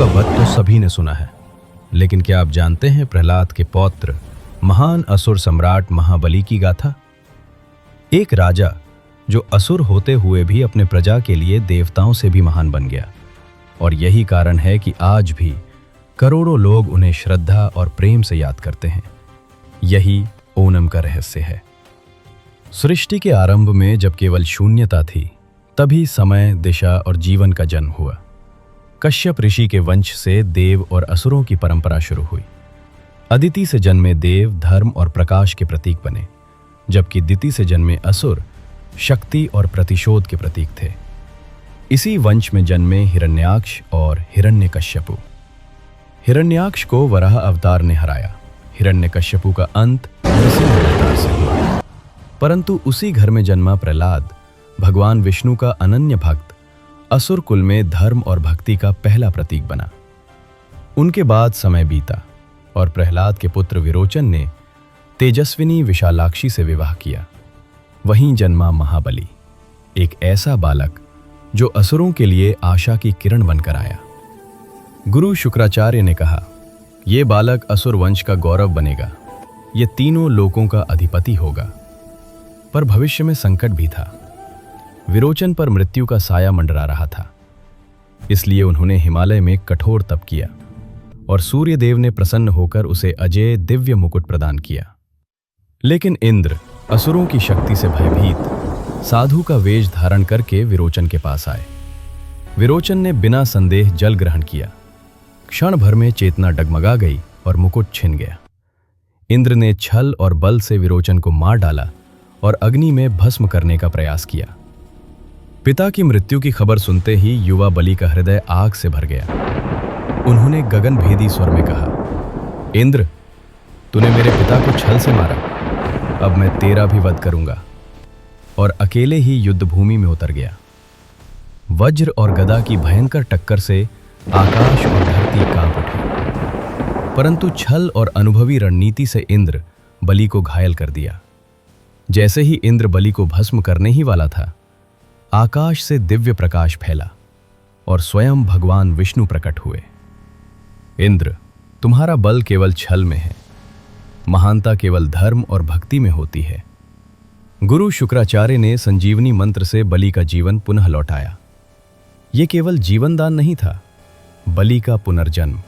का वध तो सभी ने सुना है, लेकिन क्या आप जानते हैं प्रहलाद के पौत्र महान असुर सम्राट महाबली की गाथा? एक राजा जो असुर होते हुए भी अपने प्रजा के लिए देवताओं से भी महान बन गया, और यही कारण है कि आज भी करोड़ों लोग उन्हें श्रद्धा और प्रेम से याद करते हैं। यही ओणम का रहस्य है। सृष्टि के आरंभ में जब केवल शून्यता थी, तभी समय, दिशा और जीवन का जन्म हुआ। कश्यप ऋषि के वंश से देव और असुरों की परंपरा शुरू हुई। अदिति से जन्मे देव धर्म और प्रकाश के प्रतीक बने, जबकि दिति से जन्मे असुर शक्ति और प्रतिशोध के प्रतीक थे। इसी वंश में जन्मे हिरण्याक्ष और हिरण्यकश्यपु। हिरण्याक्ष को वराह अवतार ने हराया। हिरण्यकश्यपु का अंत नरसिंह अवतार से हुआ। परंतु उसी घर में जन्मा प्रहलाद भगवान विष्णु का अनन्य भक्त, असुर कुल में धर्म और भक्ति का पहला प्रतीक बना। उनके बाद समय बीता और प्रहलाद के पुत्र विरोचन ने तेजस्विनी विशालाक्षी से विवाह किया। वहीं जन्मा महाबली, एक ऐसा बालक जो असुरों के लिए आशा की किरण बनकर आया। गुरु शुक्राचार्य ने कहा, यह बालक असुर वंश का गौरव बनेगा, ये तीनों लोकों का अधिपति होगा। पर भविष्य में संकट भी था। विरोचन पर मृत्यु का साया मंडरा रहा था। इसलिए उन्होंने हिमालय में कठोर तप किया और सूर्य देव ने प्रसन्न होकर उसे अजय दिव्य मुकुट प्रदान किया। लेकिन इंद्र असुरों की शक्ति से भयभीत साधु का वेश धारण करके विरोचन के पास आए। विरोचन ने बिना संदेह जल ग्रहण किया। क्षण भर में चेतना डगमगा गई और मुकुट छिन गया। इंद्र ने छल और बल से विरोचन को मार डाला और अग्नि में भस्म करने का प्रयास किया। पिता की मृत्यु की खबर सुनते ही युवा बलि का हृदय आग से भर गया। उन्होंने गगनभेदी स्वर में कहा, इंद्र, तूने मेरे पिता को छल से मारा, अब मैं तेरा भी वध करूंगा। और अकेले ही युद्ध भूमि में उतर गया। वज्र और गदा की भयंकर टक्कर से आकाश और धरती कांप उठी। परंतु छल और अनुभवी रणनीति से इंद्र बलि को घायल कर दिया। जैसे ही इंद्र बलि को भस्म करने ही वाला था, आकाश से दिव्य प्रकाश फैला और स्वयं भगवान विष्णु प्रकट हुए। इंद्र, तुम्हारा बल केवल छल में है, महानता केवल धर्म और भक्ति में होती है। गुरु शुक्राचार्य ने संजीवनी मंत्र से बलि का जीवन पुनः लौटाया। यह केवल जीवन दान नहीं था, बलि का पुनर्जन्म।